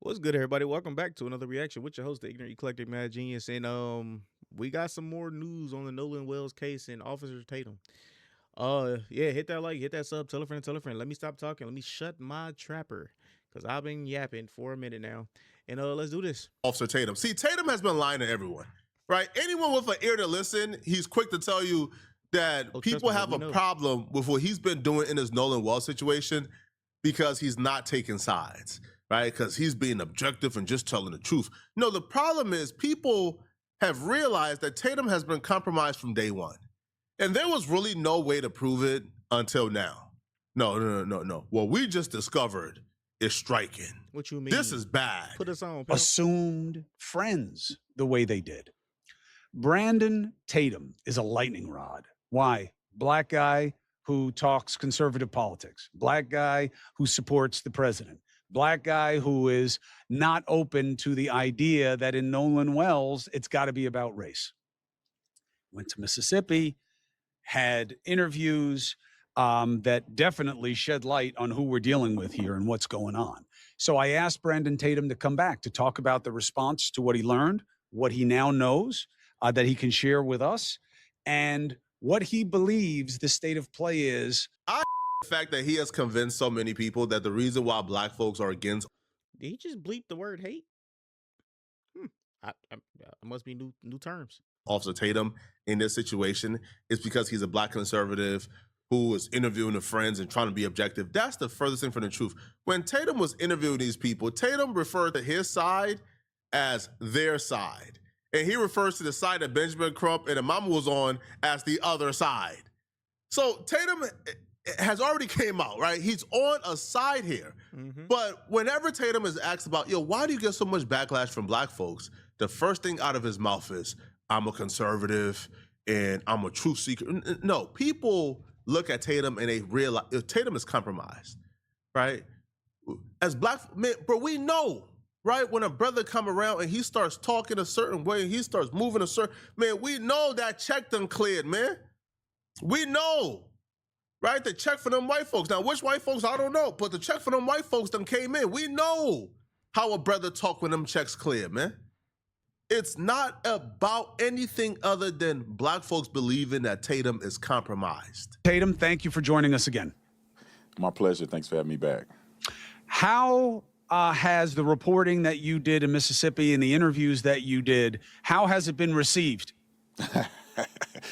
What's good, everybody? Welcome back to another reaction with your host, the ignorant eclectic mad genius, and we got some more news on the Nolan Wells case and Officer Tatum. Yeah, hit that like, hit that sub, tell a friend, tell a friend. Let me stop talking. Let me shut my trapper, cause I've been yapping for a minute now, and let's do this. Officer Tatum. See, Tatum has been lying to everyone, right? Anyone with an ear to listen, he's quick to tell you that Oh, people me, have we a know. problem with what he's been doing in his Nolan Wells situation because he's not taking sides, right? Because he's being objective and just telling the truth. No, the problem is people have realized that Tatum has been compromised from day one. And there was really no way to prove it until now. No. What we just discovered is striking. What you mean? This is bad. Put us on. Assumed friends the way they did. Brandon Tatum is a lightning rod. Why? Black guy who talks conservative politics, black guy who supports the president, black guy who is not open to the idea that in Nolan Wells, it's got to be about race. Went to Mississippi, had interviews that definitely shed light on who we're dealing with here and what's going on. So I asked Brandon Tatum to come back to talk about the response to what he learned, what he now knows that he can share with us, and what he believes the state of play is. The fact that he has convinced so many people that the reason why black folks are against. Did he just bleep the word hate? I must be new terms. Officer Tatum in this situation is because he's a black conservative who is interviewing the friends and trying to be objective. That's the furthest thing from the truth. When Tatum was interviewing these people, Tatum referred to his side as their side. And he refers to the side that Benjamin Crump and Imama was on as the other side. So Tatum has already came out, right? He's on a side here. But whenever Tatum is asked about, why do you get so much backlash from black folks? The first thing out of his mouth is, I'm a conservative and I'm a truth seeker. No, people look at Tatum and they realize Tatum is compromised, right? As black men, but we know, right? When a brother come around and he starts talking a certain way and he starts moving a certain, man, we know that check done cleared, man. We know, right? The check for them white folks. Now, which white folks, I don't know, but the check for them white folks done came in. We know how a brother talk when them checks cleared, man. It's not about anything other than black folks believing that Tatum is compromised. Tatum, thank you for joining us again. My pleasure. Thanks for having me back. How has the reporting that you did in Mississippi and the interviews that you did, how has it been received?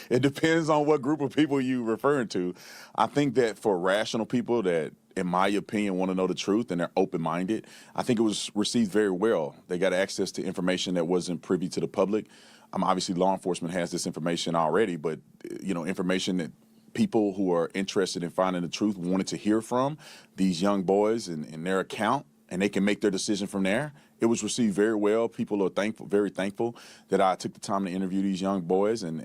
It depends on what group of people you're referring to. I think that for rational people that, in my opinion, want to know the truth and they're open-minded, I think it was received very well. They got access to information that wasn't privy to the public. Obviously, law enforcement has this information already, but information that people who are interested in finding the truth wanted to hear from these young boys and their account, and they can make their decision from there. It was received very well. People are thankful, very thankful that I took the time to interview these young boys, and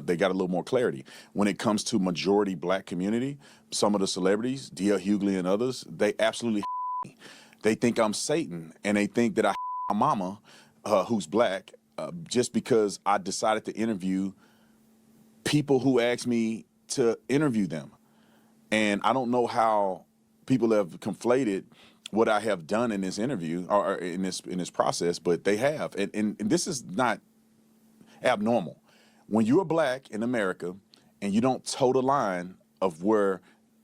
they got a little more clarity. When it comes to majority black community, some of the celebrities, D.L. Hughley and others, they absolutely me. They think I'm Satan, and they think that I my mama, who's black, just because I decided to interview people who asked me to interview them. And I don't know how people have conflated what I have done in this interview or in this process, but they have. And this is not abnormal. When you're black in America and you don't toe the line of where,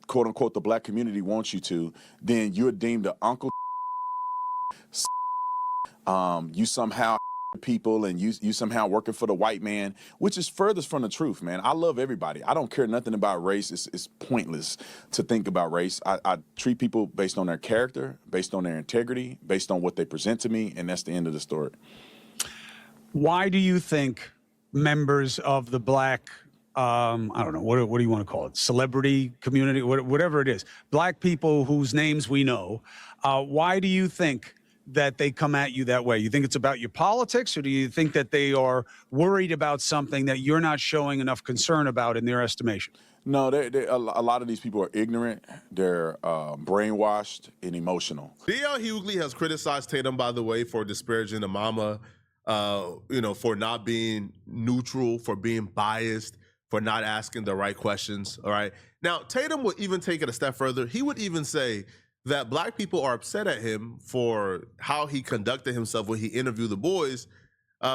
quote unquote, the black community wants you to, then you're deemed an uncle. You somehow people and you somehow working for the white man, which is furthest from the truth, man. I love everybody. I don't care nothing about race. It's pointless to think about race. I treat people based on their character, based on their integrity, based on what they present to me, and that's the end of the story. Why do you think members of the black, I don't know, what do you want to call it, celebrity community, whatever it is, black people whose names we know, why do you think that they come at you that way? You think it's about your politics, or do you think that they are worried about something that you're not showing enough concern about in their estimation? No, a lot of these people are ignorant. They're brainwashed and emotional. D.L. Hughley has criticized Tatum, by the way, for disparaging the mama, for not being neutral, for being biased, for not asking the right questions, all right? Now, Tatum would even take it a step further. He would even say that black people are upset at him for how he conducted himself when he interviewed the boys,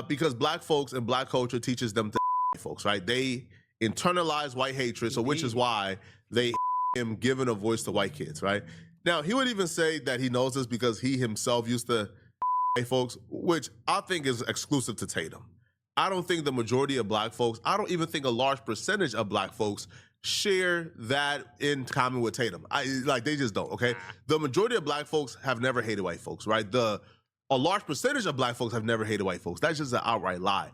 because black folks and black culture teaches them to folks, right? They internalize white hatred, so which is why they him giving a voice to white kids, right? Now, he would even say that he knows this because he himself used to folks, which I think is exclusive to Tatum. I don't think the majority of black folks, I don't even think a large percentage of black folks share that in common with Tatum. They just don't, okay? The majority of black folks have never hated white folks, right? A large percentage of black folks have never hated white folks. That's just an outright lie.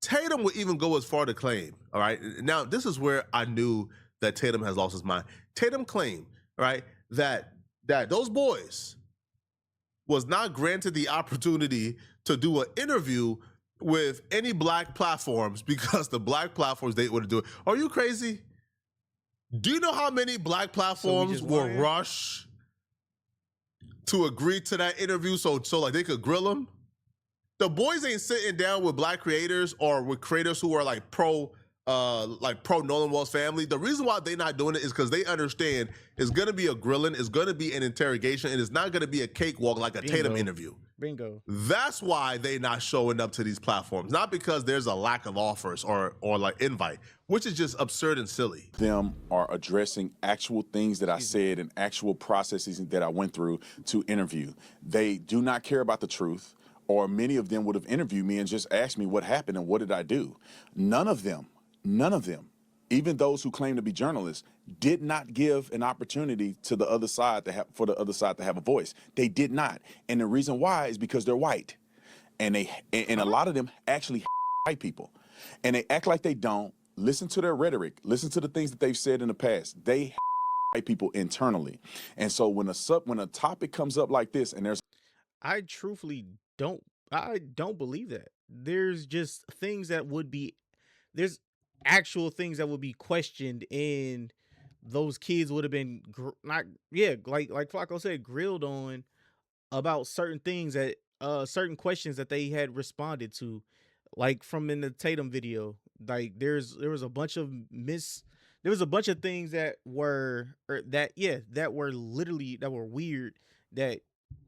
Tatum would even go as far to claim, all right? Now, this is where I knew that Tatum has lost his mind. Tatum claimed, right, that those boys was not granted the opportunity to do an interview with any black platforms because the black platforms they would do it. Are you crazy? Do you know how many black platforms will rush to agree to that interview so like they could grill him? The boys ain't sitting down with black creators or with creators who are like pro Nolan Wells family. The reason why they not doing it is because they understand it's gonna be a grilling, it's gonna be an interrogation, and it's not gonna be a cakewalk like a Tatum interview. Bingo. That's why they not showing up to these platforms, not because there's a lack of offers or like invite, which is just absurd and silly. Them are addressing actual things that I said and actual processes that I went through to interview. They do not care about the truth, or many of them would have interviewed me and just asked me what happened and what did I do. None of them, even those who claim to be journalists, did not give an opportunity to the other side for the other side to have a voice. They did not. And the reason why is because they're white. And a lot of them actually white people. And they act like they don't. Listen to their rhetoric. Listen to the things that they've said in the past. They white people internally. And so when a topic comes up like this and I truthfully don't believe that. There's just things that would be, there's actual things that would be questioned, and those kids would have been like Flacco said, grilled on about certain things that certain questions that they had responded to, like from in the Tatum video. Like there was a bunch of things that were weird, that,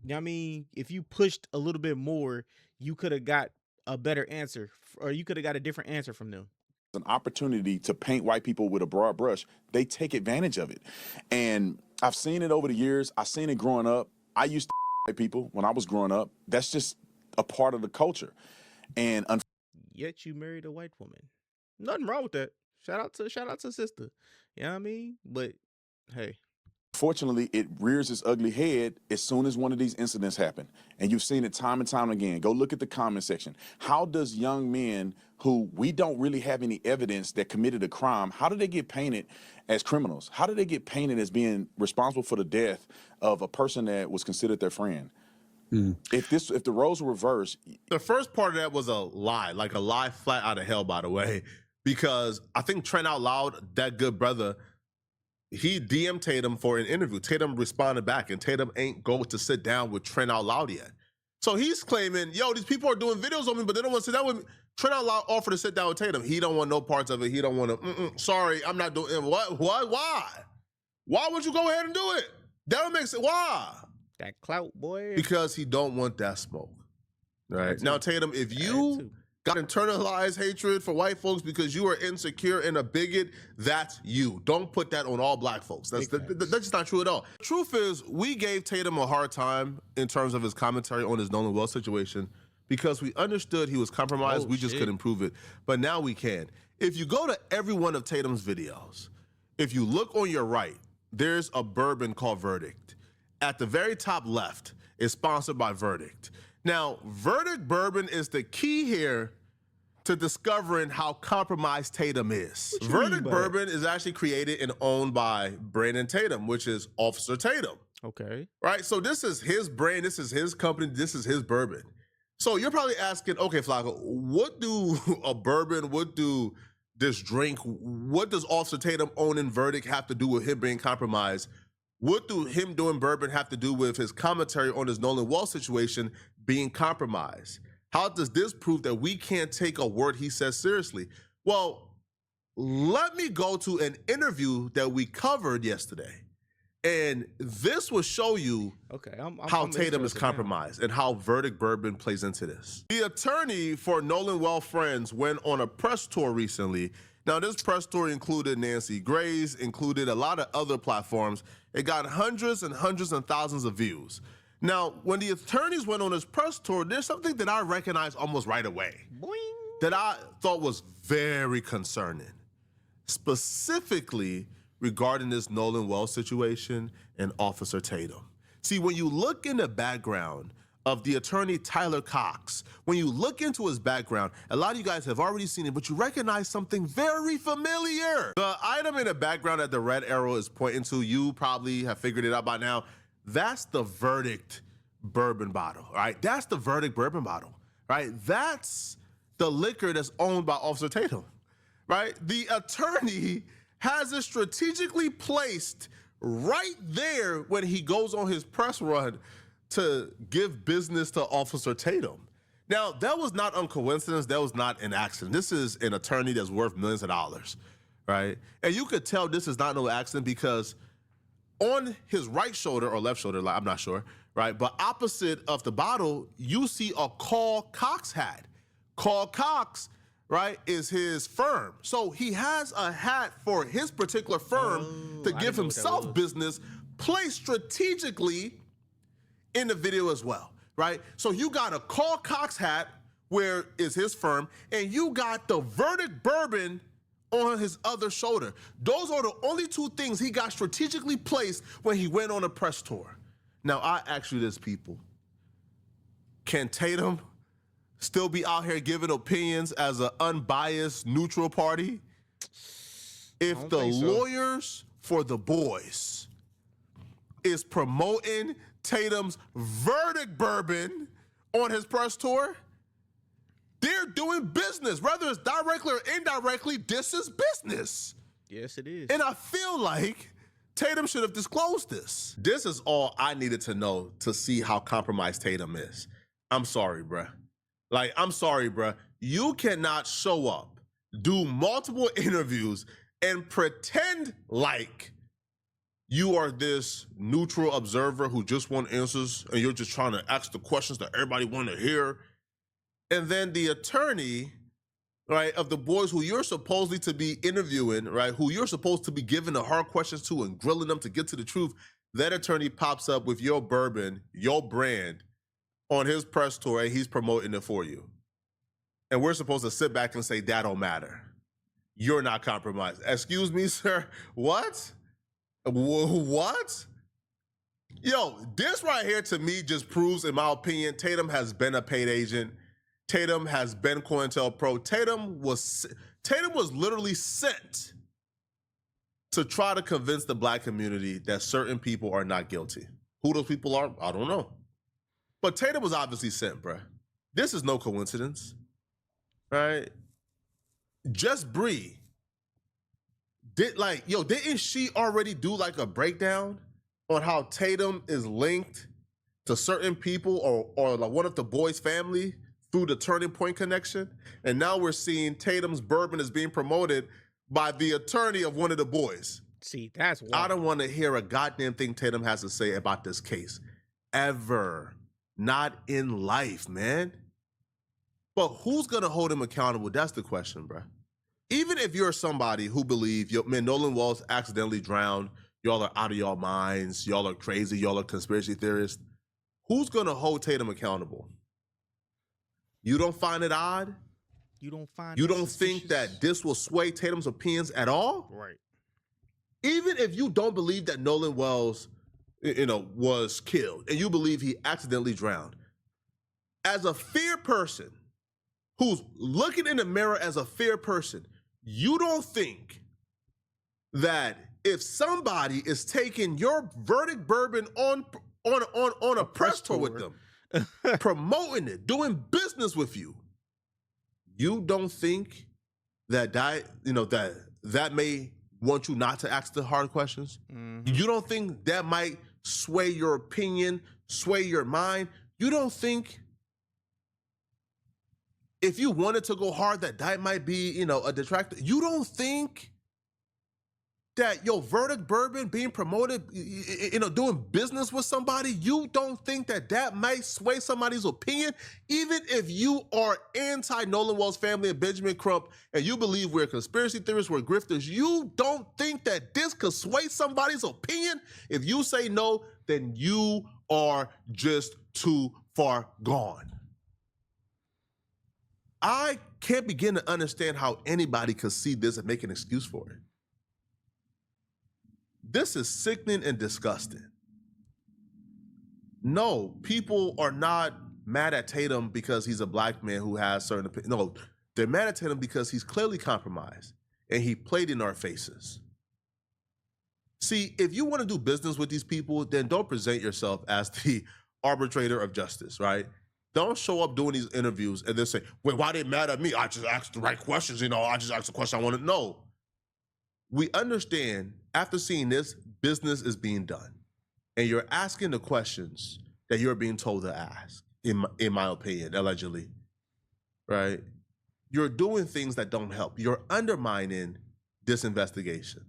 you know what I mean, if you pushed a little bit more, you could have got a better answer, or you could have got a different answer from them. An opportunity to paint white people with a broad brush, they take advantage of it. And I've seen it over the years. I've seen it growing up. I used to white people when I was growing up. That's just a part of the culture. And yet you married a white woman. Nothing wrong with that. Shout out to sister. You know what I mean? But hey. Fortunately, it rears its ugly head as soon as one of these incidents happen. And you've seen it time and time again. Go look at the comment section. How does young men who we don't really have any evidence that committed a crime, how do they get painted as criminals? How do they get painted as being responsible for the death of a person that was considered their friend? If the roles were reversed. The first part of that was a lie flat out of hell, by the way, because I think Trent Out Loud, that good brother, he DM'd Tatum for an interview. Tatum responded back, and Tatum ain't go to sit down with Trent Out Loud yet. So he's claiming, yo, these people are doing videos on me, but they don't want to sit down with me. Trent Out Loud offered to sit down with Tatum. He don't want no parts of it. He don't want to, sorry, I'm not doing it. What? Why? Why would you go ahead and do it? That don't make sense. Why? That clout, boy. Because he don't want that smoke. Right. Now, Tatum, if you got internalized hatred for white folks because you are insecure and a bigot, that's you. Don't put that on all black folks. That's just not true at all. Truth is, we gave Tatum a hard time in terms of his commentary on his Nolan Wells situation because we understood he was compromised. We just couldn't prove it. But now we can. If you go to every one of Tatum's videos, if you look on your right, there's a bourbon called Verdict. At the very top left is sponsored by Verdict. Now, Verdict Bourbon is the key here to discovering how compromised Tatum is. Verdict Bourbon is actually created and owned by Brandon Tatum, which is Officer Tatum. Okay. Right? So this is his brand, this is his company, this is his bourbon. So you're probably asking, okay, Flacco, what do a bourbon, what do this drink, what does Officer Tatum owning Verdict have to do with him being compromised? What do him doing bourbon have to do with his commentary on his Nolan Wells situation being compromised? How does this prove that we can't take a word he says seriously? Well, let me go to an interview that we covered yesterday. And this will show you how I'm Tatum is interested now. compromised and how verdict bourbon plays into this. The attorney for Nolan Well Friends went on a press tour recently. Now, this press tour included Nancy Grace, included a lot of other platforms. It got hundreds and hundreds and thousands of views. Now, when the attorneys went on this press tour, there's something that I recognized almost right away that I thought was very concerning, specifically regarding this Nolan Wells situation and Officer Tatum. See, when you look in the background of the attorney Tyler Cox, when you look into his background, a lot of you guys have already seen it, but you recognize something very familiar. The item in the background that the red arrow is pointing to, you probably have figured it out by now. That's the verdict bourbon bottle, right? That's the verdict bourbon bottle, right? That's the liquor that's owned by Officer Tatum, right? The attorney has it strategically placed right there when he goes on his press run to give business to Officer Tatum. Now, that was not a coincidence. That was not an accident. This is an attorney that's worth millions of dollars, right? And you could tell this is not no accident because on his right shoulder or left shoulder, I'm not sure, right? But opposite of the bottle, you see a Carl Cox hat. Carl Cox, right, is his firm. So he has a hat for his particular firm to give himself business placed strategically in the video as well, right? So you got a Carl Cox hat where is his firm, and you got the verdict bourbon on his other shoulder. Those are the only two things he got strategically placed when he went on a press tour. Now, I ask you this, people. Can Tatum still be out here giving opinions as an unbiased, neutral party? If the lawyers for the boys is promoting Tatum's verdict bourbon on his press tour, they're doing business. Whether it's directly or indirectly, this is business. Yes, it is. And I feel like Tatum should have disclosed this. This is all I needed to know to see how compromised Tatum is. I'm sorry, bruh. Like, I'm sorry, bruh. You cannot show up, do multiple interviews, and pretend like you are this neutral observer who just wants answers and you're just trying to ask the questions that everybody want to hear. And then the attorney, right, of the boys who you're supposedly to be interviewing, right, who you're supposed to be giving the hard questions to and grilling them to get to the truth, that attorney pops up with your bourbon, your brand, on his press tour, and he's promoting it for you. And we're supposed to sit back and say, that don't matter. You're not compromised. Excuse me, sir, what? What? Yo, this right here to me just proves, in my opinion, Tatum has been a paid agent. Tatum has been COINTELPRO. Tatum was literally sent to try to convince the black community that certain people are not guilty. Who those people are, I don't know. But Tatum was obviously sent, bruh. This is no coincidence, right? Just Bree didn't she already do like a breakdown on how Tatum is linked to certain people or like one of the boys' family through the Turning Point connection? And now we're seeing Tatum's bourbon is being promoted by the attorney of one of the boys. See, that's wild. I don't want to hear a goddamn thing Tatum has to say about this case. Ever. Not in life, man. But who's going to hold him accountable? That's the question, bro. Even if you're somebody who believes, man, Nolan Wells accidentally drowned, y'all are out of your minds, y'all are crazy, y'all are conspiracy theorists, who's going to hold Tatum accountable? You don't find it odd? You don't think that this will sway Tatum's opinions at all? Right. Even if you don't believe that Nolan Wells, was killed and you believe he accidentally drowned, as a fair person who's looking in the mirror as a fair person, you don't think that if somebody is taking your verdict bourbon on a press tour with them, promoting it, doing business with you, you don't think that may want you not to ask the hard questions? Mm-hmm. You don't think that might sway your opinion, sway your mind? You don't think if you wanted to go hard that might be, a detractor? You don't think that Verdict Bourbon being promoted, doing business with somebody, you don't think that might sway somebody's opinion? Even if you are anti-Nolan Wells family and Benjamin Crump, and you believe we're conspiracy theorists, we're grifters, you don't think that this could sway somebody's opinion? If you say no, then you are just too far gone. I can't begin to understand how anybody could see this and make an excuse for it. This is sickening and disgusting. No, people are not mad at Tatum because he's a black man who has certain opinions. No, they're mad at Tatum because he's clearly compromised and he played in our faces. See, if you want to do business with these people, then don't present yourself as the arbitrator of justice, right? Don't show up doing these interviews and then say, wait, why they mad at me? I just asked the right questions, I just asked the question I want to know. We understand after seeing this, business is being done. And you're asking the questions that you're being told to ask, in my opinion, allegedly, right? You're doing things that don't help. You're undermining this investigation,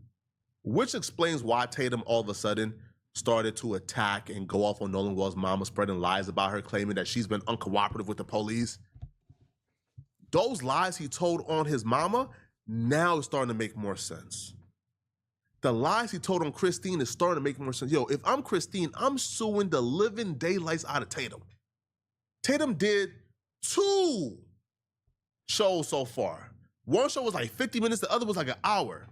which explains why Tatum all of a sudden started to attack and go off on Nolan Wells' mama, spreading lies about her, claiming that she's been uncooperative with the police. Those lies he told on his mama now is starting to make more sense. The lies he told on Christine is starting to make more sense. If I'm Christine, I'm suing the living daylights out of Tatum. Tatum did 2 shows so far. One show was like 50 minutes, the other was like an hour,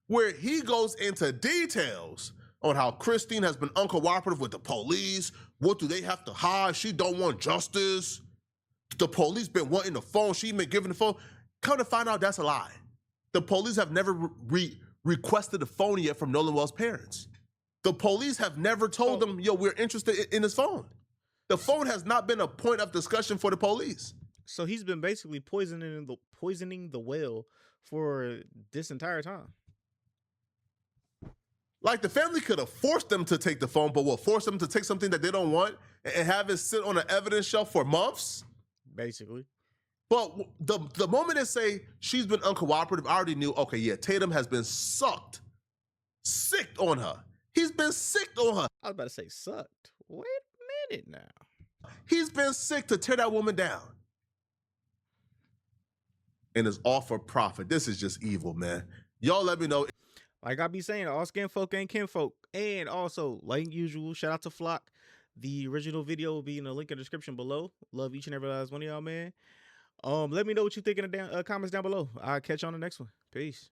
where he goes into details on how Christine has been uncooperative with the police. What do they have to hide? She don't want justice. The police been wanting the phone. She been giving the phone. Come to find out, that's a lie. The police have never requested a phone yet from Nolan Wells' parents. The police have never told them, we're interested in his phone. The phone has not been a point of discussion for the police. So he's been basically poisoning the well for this entire time. Like, the family could have forced them to take the phone, but force them to take something that they don't want and have it sit on an evidence shelf for months? Basically. But the moment they say she's been uncooperative, I already knew, okay, yeah, Tatum has been sicked on her. He's been sicked on her. I was about to say sucked. Wait a minute now. He's been sick to tear that woman down. And it's all for profit. This is just evil, man. Y'all let me know. Like I be saying, all skin folk ain't kinfolk. And also, like usual, shout out to Flock. The original video will be in the link in the description below. Love each and every last one of y'all, man. Let me know what you think in the comments down below. I'll catch you on the next one. Peace.